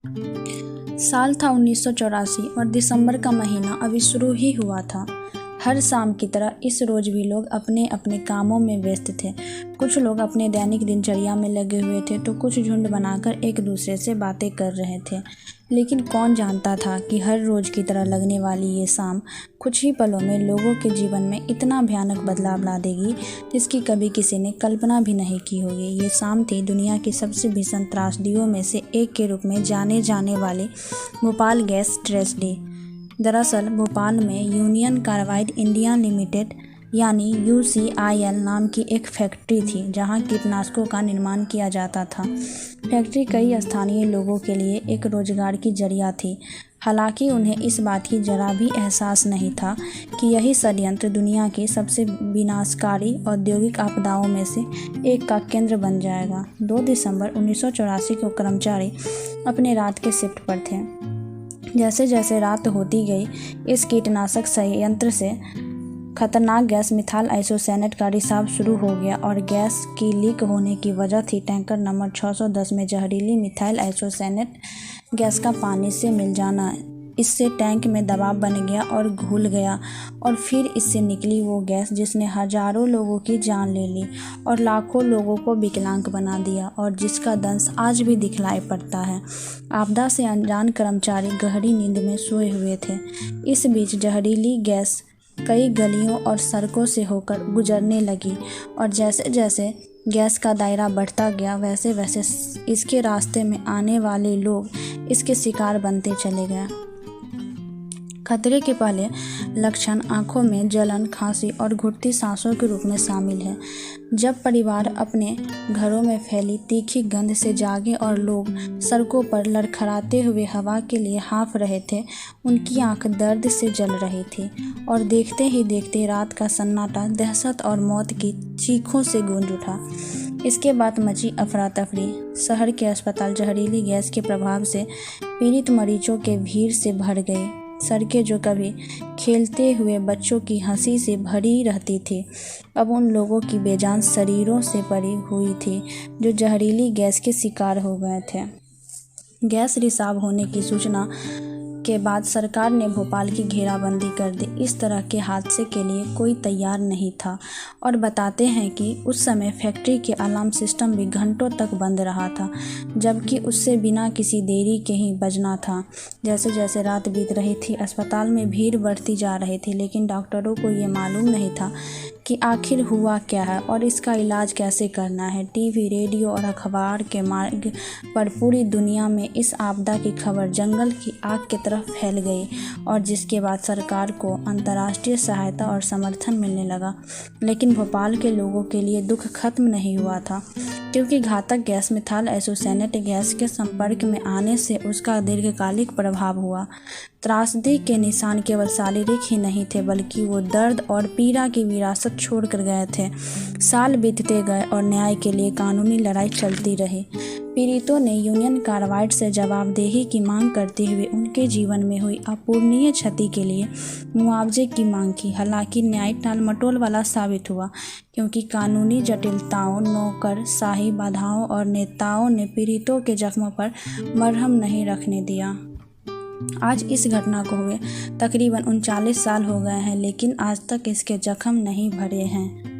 साल था 1984 और दिसंबर का महीना अभी शुरू ही हुआ था। हर शाम की तरह इस रोज भी लोग अपने अपने कामों में व्यस्त थे। कुछ लोग अपने दैनिक दिनचर्या में लगे हुए थे तो कुछ झुंड बनाकर एक दूसरे से बातें कर रहे थे। लेकिन कौन जानता था कि हर रोज की तरह लगने वाली ये शाम कुछ ही पलों में लोगों के जीवन में इतना भयानक बदलाव ला देगी जिसकी कभी किसी ने कल्पना भी नहीं की होगी। ये शाम थी दुनिया की सबसे भीषण त्रासदियों में से एक के रूप में जाने जाने वाले भोपाल गैस ट्रेजेडी। दरअसल भोपाल में यूनियन कार्बाइड इंडिया लिमिटेड यानी UCIL नाम की एक फैक्ट्री थी जहां कीटनाशकों का निर्माण किया जाता था। फैक्ट्री कई स्थानीय लोगों के लिए एक रोजगार की जरिया थी। हालांकि उन्हें इस बात की जरा भी एहसास नहीं था कि यही षड्यंत्र दुनिया की सबसे विनाशकारी औद्योगिक आपदाओं में से एक का केंद्र बन जाएगा। 2 दिसंबर 1984 को कर्मचारी अपने रात के शिफ्ट पर थे। जैसे जैसे रात होती गई इस कीटनाशक संयंत्र से खतरनाक गैस मिथाइल आइसोसाइनेट का रिसाव शुरू हो गया और गैस की लीक होने की वजह थी टैंकर नंबर 610 में जहरीली मिथाइल आइसोसाइनेट गैस का पानी से मिल जाना। इससे टैंक में दबाव बन गया और घुल गया और फिर इससे निकली वो गैस जिसने हजारों लोगों की जान ले ली और लाखों लोगों को विकलांग बना दिया और जिसका दंश आज भी दिखलाई पड़ता है। आपदा से अनजान कर्मचारी गहरी नींद में सोए हुए थे। इस बीच जहरीली गैस कई गलियों और सड़कों से होकर गुजरने लगी और जैसे जैसे गैस का दायरा बढ़ता गया वैसे वैसे इसके रास्ते में आने वाले लोग इसके शिकार बनते चले गए। खतरे के पहले लक्षण आंखों में जलन, खांसी और घुटती सांसों के रूप में शामिल है। जब परिवार अपने घरों में फैली तीखी गंध से जागे और लोग सड़कों पर लड़खड़ाते हुए हवा के लिए हाँफ रहे थे, उनकी आंख दर्द से जल रही थी और देखते ही देखते रात का सन्नाटा दहशत और मौत की चीखों से गूंज उठा। इसके बाद मची अफरा तफरी। शहर के अस्पताल जहरीली गैस के प्रभाव से पीड़ित मरीजों के भीड़ से भर गए। सड़कें जो कभी खेलते हुए बच्चों की हंसी से भरी रहती थी अब उन लोगों की बेजान शरीरों से भरी हुई थी जो जहरीली गैस के शिकार हो गए थे। गैस रिसाव होने की सूचना के बाद सरकार ने भोपाल की घेराबंदी कर दी। इस तरह के हादसे के लिए कोई तैयार नहीं था और बताते हैं कि उस समय फैक्ट्री के अलार्म सिस्टम भी घंटों तक बंद रहा था, जबकि उससे बिना किसी देरी के ही बजना था। जैसे जैसे रात बीत रही थी अस्पताल में भीड़ बढ़ती जा रही थी, लेकिन डॉक्टरों को ये मालूम नहीं था कि आखिर हुआ क्या है और इसका इलाज कैसे करना है। टीवी, रेडियो और अखबार के मार्ग पर पूरी दुनिया में इस आपदा की खबर जंगल की आग की तरफ फैल गई और जिसके बाद सरकार को अंतर्राष्ट्रीय सहायता और समर्थन मिलने लगा। लेकिन भोपाल के लोगों के लिए दुख खत्म नहीं हुआ था, क्योंकि घातक गैस मिथाइल आइसोसाइनेट गैस के संपर्क में आने से उसका दीर्घकालिक प्रभाव हुआ। त्रासदी के निशान केवल शारीरिक ही नहीं थे, बल्कि वो दर्द और पीड़ा की विरासत छोड़ कर गए थे। साल बीतते गए और न्याय के लिए कानूनी लड़ाई चलती रही। पीड़ितों ने यूनियन कार्बाइड से जवाबदेही की मांग करते हुए उनके जीवन में हुई अपूरणीय क्षति के लिए मुआवजे की मांग की। हालांकि न्याय टालमटोल वाला साबित हुआ, क्योंकि कानूनी जटिलताओं, नौकरशाही बाधाओं और नेताओं ने पीड़ितों के जख्मों पर मरहम नहीं रखने दिया। आज इस घटना को हुए तकरीबन 39 साल हो गए हैं, लेकिन आज तक इसके जख्म नहीं भरे हैं।